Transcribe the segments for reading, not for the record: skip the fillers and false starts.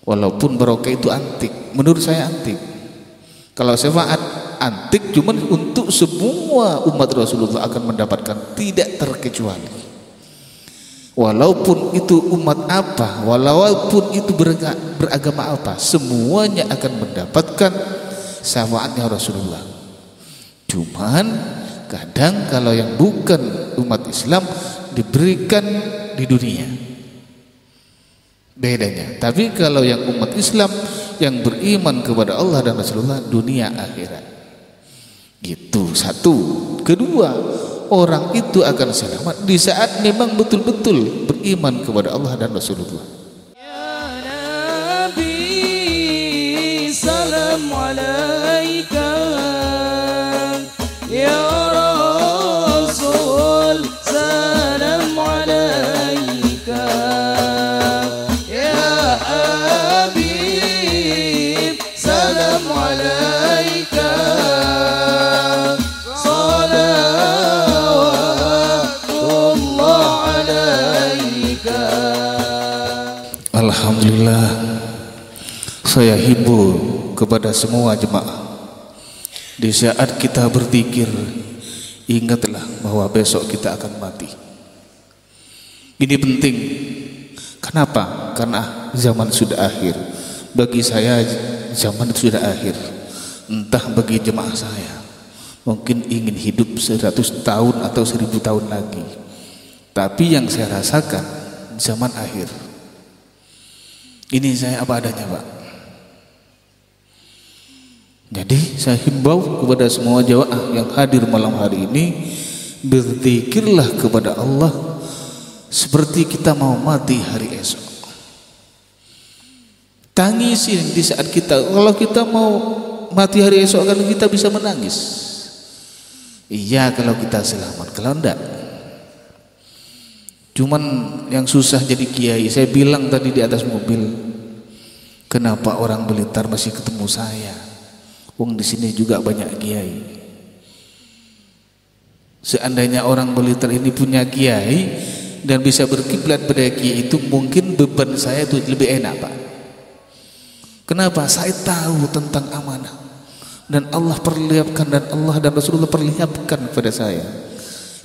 Walaupun barokah itu antik, menurut saya antik. Kalau syafaat antik, cuman untuk semua umat Rasulullah akan mendapatkan, tidak terkecuali. Walaupun itu umat apa, walaupun itu beragama apa, semuanya akan mendapatkan syafaatnya Rasulullah. Cuman kadang kalau yang bukan umat Islam diberikan di dunia, bedanya. Tapi kalau yang umat Islam yang beriman kepada Allah dan Rasulullah, dunia akhirat. Gitu, satu. Kedua, orang itu akan selamat di saat memang betul-betul beriman kepada Allah dan Rasulullah. Ya Nabi, salam alaika. Ya Rasul, salam alaika. Ya Habib, salam alaika. Alhamdulillah, saya himbau kepada semua jemaah, di saat kita berzikir, ingatlah bahwa besok kita akan mati. Ini penting. Kenapa? Karena zaman sudah akhir. Bagi saya zaman itu sudah akhir. Entah bagi jemaah saya, mungkin ingin hidup 100 tahun atau 1000 tahun lagi. Tapi yang saya rasakan zaman akhir. Ini saya apa adanya, Pak. Jadi saya himbau kepada semua jamaah yang hadir malam hari ini, berzikirlah kepada Allah seperti kita mau mati hari esok. Tangisin di saat kita, kalau kita mau mati hari esok kan kita bisa menangis. Iya kalau kita selamat, kalau enggak. Cuman yang susah jadi kiai. Saya bilang tadi di atas mobil, kenapa orang Blitar masih ketemu saya? Wong di sini juga banyak kiai. Seandainya orang Blitar ini punya kiai dan bisa berkiblat pada kiai itu, mungkin beban saya itu lebih enak, Pak. Kenapa? Saya tahu tentang amanah dan Allah perlihatkan, dan Allah dan Rasulullah perlihatkan kepada saya.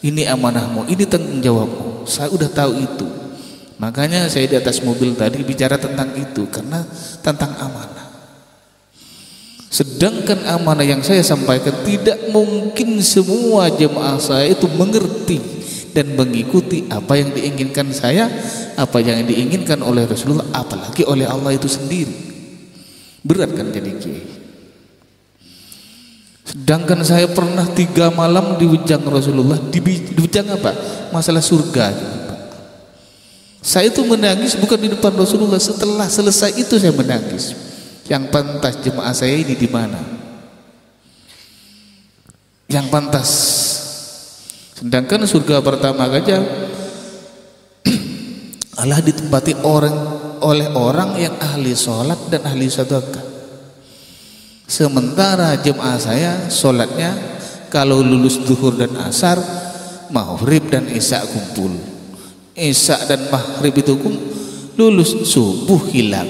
Ini amanahmu, ini tanggung jawabmu. Saya udah tahu itu. Makanya saya di atas mobil tadi bicara tentang itu, karena tentang amanah. Sedangkan amanah yang saya sampaikan tidak mungkin semua jemaah saya itu mengerti dan mengikuti apa yang diinginkan saya, apa yang diinginkan oleh Rasulullah, apalagi oleh Allah itu sendiri. Berat kan jadi kiai. Sedangkan saya pernah 3 malam di ujang Rasulullah. Di ujang apa? Masalah surga, Pak. Saya itu menangis bukan di depan Rasulullah. Setelah selesai itu saya menangis. Yang pantas jemaah saya ini di mana? Yang pantas. Sedangkan surga pertama saja Allah ditempati oleh orang yang ahli sholat dan ahli sedekah. Sementara jemaah saya sholatnya kalau lulus zuhur dan asar, maghrib dan isya kumpul. Isya dan maghrib itu lulus, subuh hilang.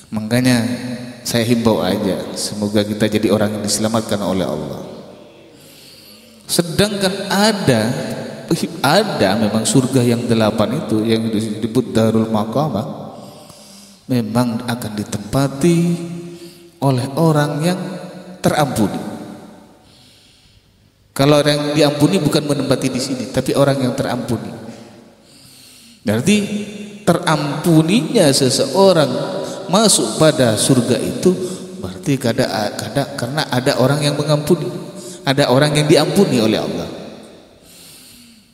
Makanya saya himbau aja, semoga kita jadi orang yang diselamatkan oleh Allah. Sedangkan ada memang surga yang 8 itu yang disebut Darul Maqamah, memang akan ditempati oleh orang yang terampuni. Kalau orang yang diampuni bukan menempati di sini, tapi orang yang terampuni. Berarti terampuninya seseorang masuk pada surga itu berarti karena ada orang yang mengampuni, ada orang yang diampuni oleh Allah.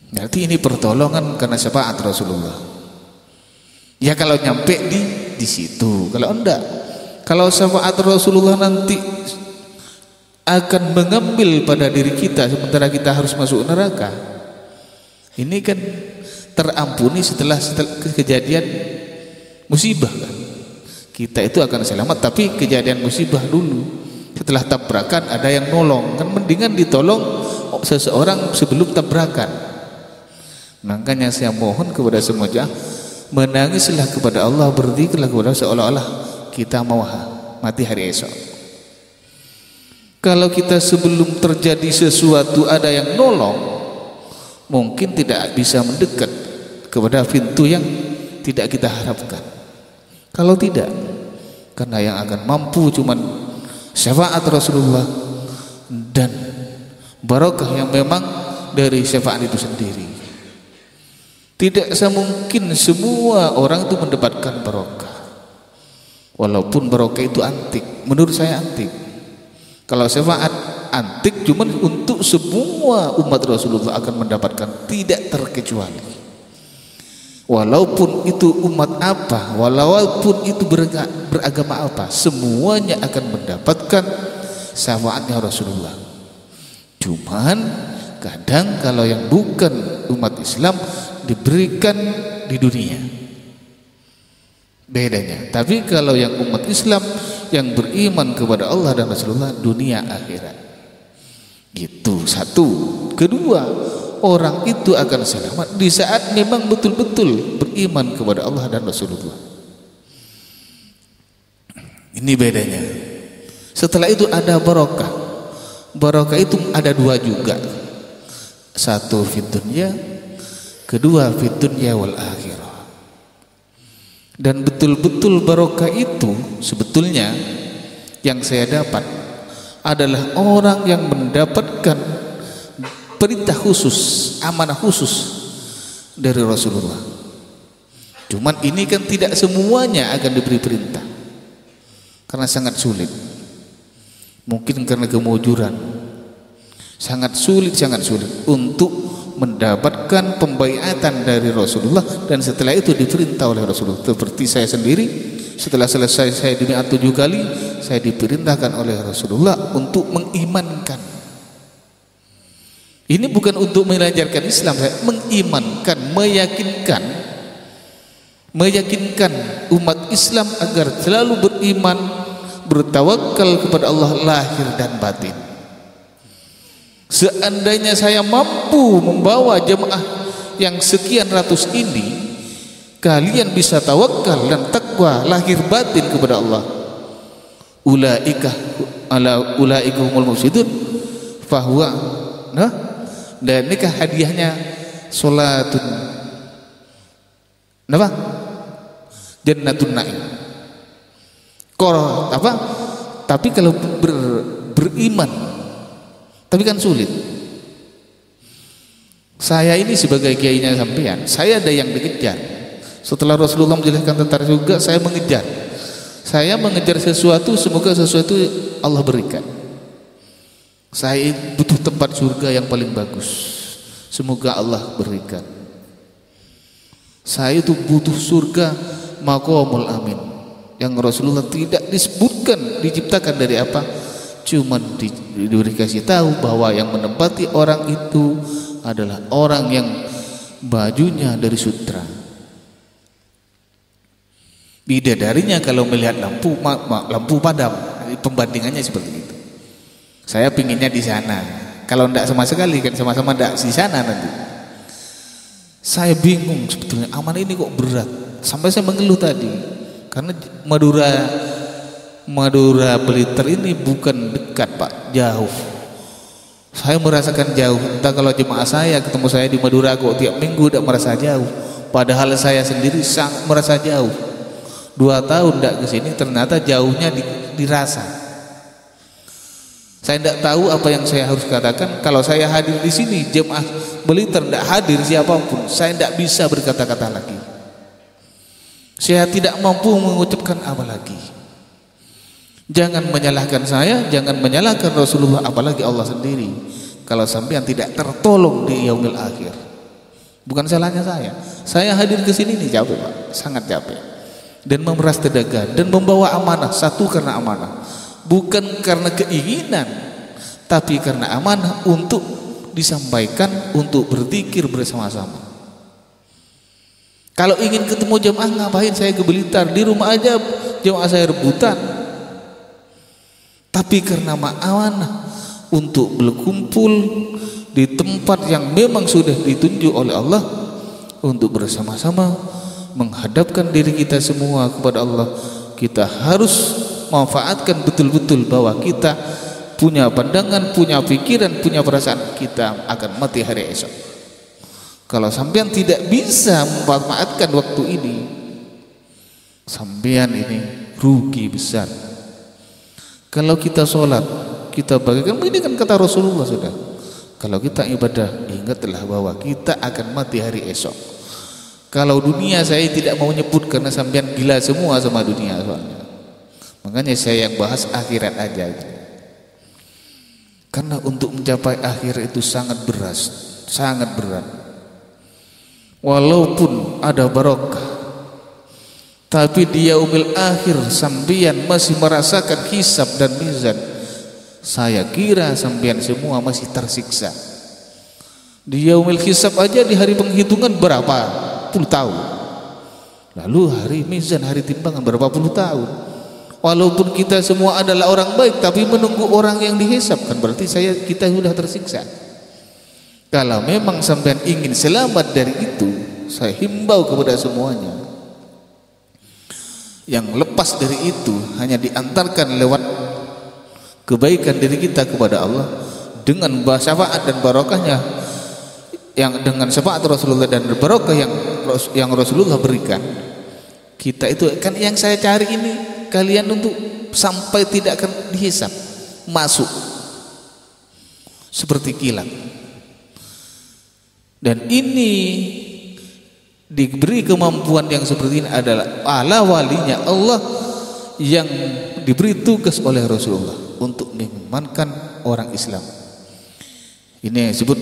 Berarti ini pertolongan karena syafaat Rasulullah. Ya kalau nyampe di situ, kalau enggak, kalau syafaat Rasulullah nanti akan mengambil pada diri kita sementara kita harus masuk neraka. Ini kan terampuni setelah kejadian musibah kan. Kita itu akan selamat, tapi kejadian musibah dulu. Setelah tabrakan ada yang nolong, kan mendingan ditolong seseorang sebelum tabrakan. Makanya saya mohon kepada semua jamaah, menangislah kepada Allah, berzikirlah kepada Allah seolah-olah kita mau mati hari esok. Kalau kita sebelum terjadi sesuatu ada yang nolong, mungkin tidak bisa mendekat kepada pintu yang tidak kita harapkan. Kalau tidak, karena yang akan mampu cuman syafaat Rasulullah dan barokah yang memang dari syafaat itu sendiri. Tidak semungkin semua orang itu mendapatkan barokah. Walaupun barokah itu antik, menurut saya antik. Kalau syafaat antik cuman untuk semua umat Rasulullah akan mendapatkan, tidak terkecuali. Walaupun itu umat apa, walaupun itu beragama apa, semuanya akan mendapatkan syafaatnya Rasulullah. Cuman kadang kalau yang bukan umat Islam diberikan di dunia, bedanya. Tapi kalau yang umat Islam yang beriman kepada Allah dan Rasulullah, dunia akhirat. Gitu, satu. Kedua, orang itu akan selamat di saat memang betul-betul beriman kepada Allah dan Rasulullah. Ini bedanya. Setelah itu ada barokah. Barokah itu ada dua juga. Satu fid dunya, kedua fid dunya wal akhirah. Dan betul-betul barokah itu sebetulnya yang saya dapat adalah orang yang mendapatkan perintah khusus, amanah khusus dari Rasulullah. Cuman ini kan tidak semuanya akan diberi perintah, karena sangat sulit. Mungkin karena kemujuran, sangat sulit untuk mendapatkan pembaiatan dari Rasulullah, dan setelah itu diperintah oleh Rasulullah. Seperti saya sendiri, setelah selesai saya dimi'at 7 kali, saya diperintahkan oleh Rasulullah untuk mengimankan. Ini bukan untuk melancarkan Islam, saya mengimankan, meyakinkan umat Islam agar selalu beriman, bertawakal kepada Allah lahir dan batin. Seandainya saya mampu membawa jemaah yang sekian ratus ini, kalian bisa tawakal dan takwa lahir batin kepada Allah. Ulaika humul mufsidun fahuwa, nah, dan nikah hadiahnya salatun apa? Jannatun na'im. Apa? Tapi kalau beriman, tapi kan sulit. Saya ini sebagai kiainya sampean, saya ada yang dikejar. Setelah Rasulullah menjelaskan tentang juga, saya mengejar. Saya mengejar sesuatu, semoga sesuatu Allah berikan. Saya butuh tempat surga yang paling bagus, semoga Allah berikan. Saya itu butuh surga maqamul amin, yang Rasulullah tidak disebutkan diciptakan dari apa, cuman dikasih tahu bahwa yang menempati orang itu adalah orang yang bajunya dari sutra. Bidadarinya kalau melihat lampu padam, pembandingannya seperti itu. Saya pinginnya di sana. Kalau tidak sama sekali kan sama-sama tidak di sana nanti. Saya bingung sebetulnya, amanah ini kok berat. Sampai saya mengeluh tadi, karena Madura Blitar ini bukan dekat Pak, jauh. Saya merasakan jauh. Entah kalau jemaah saya ketemu saya di Madura kok tiap minggu tidak merasa jauh, padahal saya sendiri sangat merasa jauh. 2 tahun tidak ke sini, ternyata jauhnya dirasa. Saya tidak tahu apa yang saya harus katakan. Kalau saya hadir di sini, jemaah Blitar tidak hadir siapapun, saya tidak bisa berkata-kata lagi. Saya tidak mampu mengucapkan apa lagi. Jangan menyalahkan saya, jangan menyalahkan Rasulullah, apalagi Allah sendiri. Kalau sampean tidak tertolong di yaumil akhir, bukan salahnya saya. Saya hadir ke sini nih capek Pak, sangat capek. Dan memeras tenaga dan membawa amanah, satu karena amanah, bukan karena keinginan, tapi karena amanah untuk disampaikan, untuk berzikir bersama-sama. Kalau ingin ketemu jemaah, ngapain saya ke Blitar? Di rumah aja jemaah saya rebutan. Tapi karena amanah untuk berkumpul di tempat yang memang sudah ditunjuk oleh Allah untuk bersama-sama menghadapkan diri kita semua kepada Allah. Kita harus manfaatkan betul-betul bahwa kita punya pandangan, punya pikiran, punya perasaan, kita akan mati hari esok. Kalau sampean tidak bisa memanfaatkan waktu ini, sampean ini rugi besar. Kalau kita sholat, kita bagikan, ini kan kata Rasulullah sudah. Kalau kita ibadah, ingatlah bahwa kita akan mati hari esok. Kalau dunia saya tidak mau nyebut karena sampean gila semua sama dunia soalnya. Makanya saya yang bahas akhirat aja. Karena untuk mencapai akhir itu sangat berat, sangat berat. Walaupun ada barokah, tapi di yaumil akhir sampean masih merasakan hisab dan mizan. Saya kira sampean semua masih tersiksa. Di yaumil hisab aja, di hari penghitungan berapa puluh tahun. Lalu hari mizan, hari timbangan berapa puluh tahun. Walaupun kita semua adalah orang baik, tapi menunggu orang yang dihisab, kan berarti kita sudah tersiksa. Kalau memang sampean ingin selamat dari itu, saya himbau kepada semuanya, yang lepas dari itu hanya diantarkan lewat kebaikan diri kita kepada Allah dengan syafaat dan barokahnya, yang dengan syafaat Rasulullah dan barokah yang Rasulullah berikan. Kita itu kan yang saya cari ini, kalian untuk sampai tidak akan dihisab, masuk seperti kilat. Dan ini diberi kemampuan yang seperti ini adalah ala walinya Allah yang diberi tugas oleh Rasulullah untuk mengimankan orang Islam. Ini yang disebut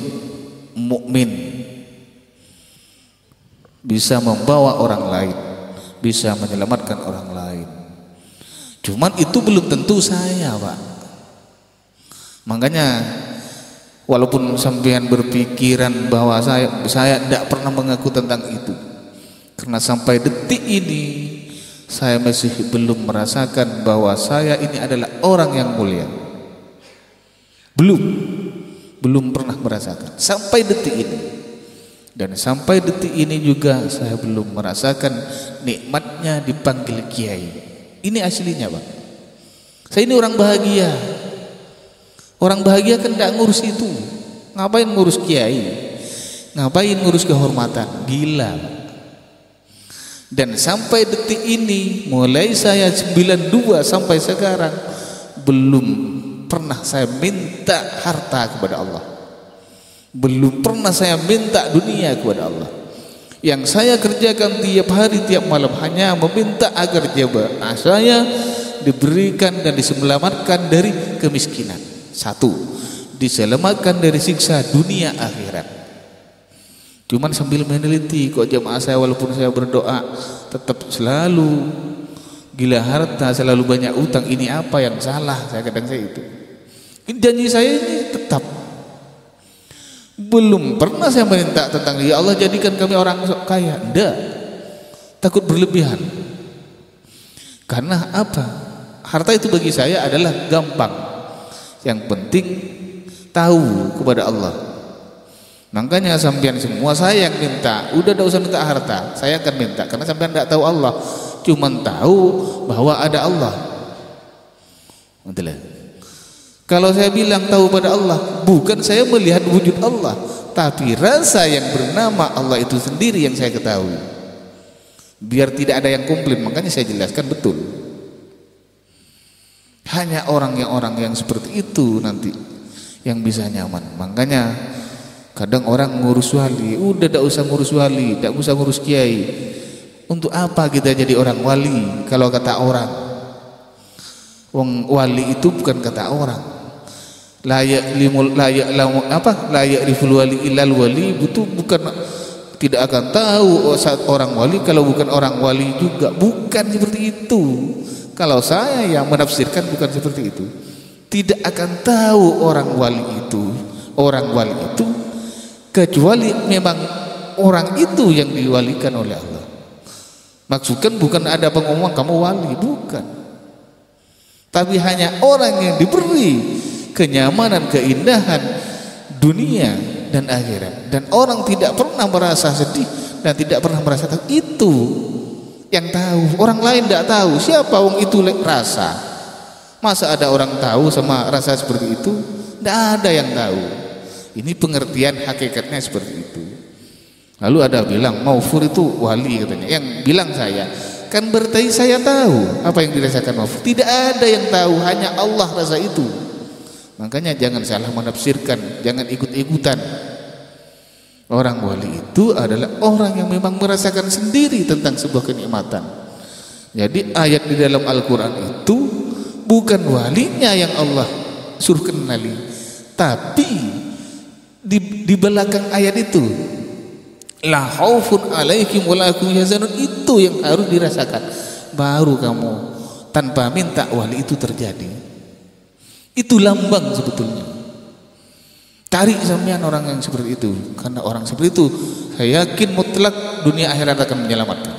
mukmin, bisa membawa orang lain, bisa menyelamatkan orang lain. Cuman itu belum tentu saya, Pak. Makanya walaupun sampean berpikiran bahwa saya tidak pernah mengaku tentang itu, karena sampai detik ini saya masih belum merasakan bahwa saya ini adalah orang yang mulia. Belum pernah merasakan sampai detik ini. Dan sampai detik ini juga saya belum merasakan nikmatnya dipanggil kiai. Ini aslinya, Pak. Saya ini orang bahagia. Orang bahagia kan tidak ngurus itu. Ngapain ngurus kiai? Ngapain ngurus kehormatan? Gila. Dan sampai detik ini, mulai saya 92 sampai sekarang, belum pernah saya minta harta kepada Allah. Belum pernah saya minta dunia kepada Allah. Yang saya kerjakan tiap hari, tiap malam hanya meminta agar jabatan saya diberikan dan diselamatkan dari kemiskinan. Satu, diselamatkan dari siksa dunia akhirat. Cuman sambil meneliti, kok jamaah saya walaupun saya berdoa tetap selalu gila harta, selalu banyak utang. Ini apa yang salah? Saya kadang itu. Ini janji saya ini tetap. Belum pernah saya minta tentang ya Allah jadikan kami orang kaya. Enggak. Takut berlebihan. Karena apa? Harta itu bagi saya adalah gampang. Yang penting tahu kepada Allah. Makanya sampean semua saya yang minta. Udah tidak usah minta harta, saya akan minta. Karena sampean tidak tahu Allah, cuman tahu bahwa ada Allah. Betul. Kalau saya bilang tahu pada Allah, bukan saya melihat wujud Allah, tapi rasa yang bernama Allah itu sendiri yang saya ketahui. Biar tidak ada yang komplain, makanya saya jelaskan betul. Hanya orang yang seperti itu nanti yang bisa nyaman. Makanya kadang orang ngurus wali, udah tidak usah ngurus wali, tidak usah ngurus kiai. Untuk apa kita jadi orang wali? Kalau kata orang, wong wali itu bukan kata orang. Layak riful wali ilal wali, itu bukan tidak akan tahu saat orang wali kalau bukan orang wali juga, bukan seperti itu. Kalau saya yang menafsirkan bukan seperti itu. Tidak akan tahu orang wali itu kecuali memang orang itu yang diwalikan oleh Allah. Maksudkan bukan ada pengumuman kamu wali, bukan. Tapi hanya orang yang diberi kenyamanan, keindahan dunia dan akhirat, dan orang tidak pernah merasa sedih dan tidak pernah merasakan. Itu yang tahu, orang lain tidak tahu. Siapa wong itu rasa? Masa ada orang tahu sama rasa seperti itu? Tidak ada yang tahu. Ini pengertian hakikatnya seperti itu. Lalu ada bilang Maufur itu wali katanya. Yang bilang saya, kan berarti saya tahu apa yang dirasakan Maufur. Tidak ada yang tahu, hanya Allah rasa itu. Makanya jangan salah menafsirkan, jangan ikut-ikutan. Orang wali itu adalah orang yang memang merasakan sendiri tentang sebuah kenikmatan. Jadi ayat di dalam Al-Quran itu bukan walinya yang Allah suruh kenali, tapi di belakang ayat itu la khaufun alaihim wa la hum yahzanun, itu yang harus dirasakan. Baru kamu tanpa minta wali itu terjadi. Itu lambang sebetulnya. Cari sampean orang yang seperti itu, karena orang seperti itu saya yakin mutlak dunia akhirat akan menyelamatkan.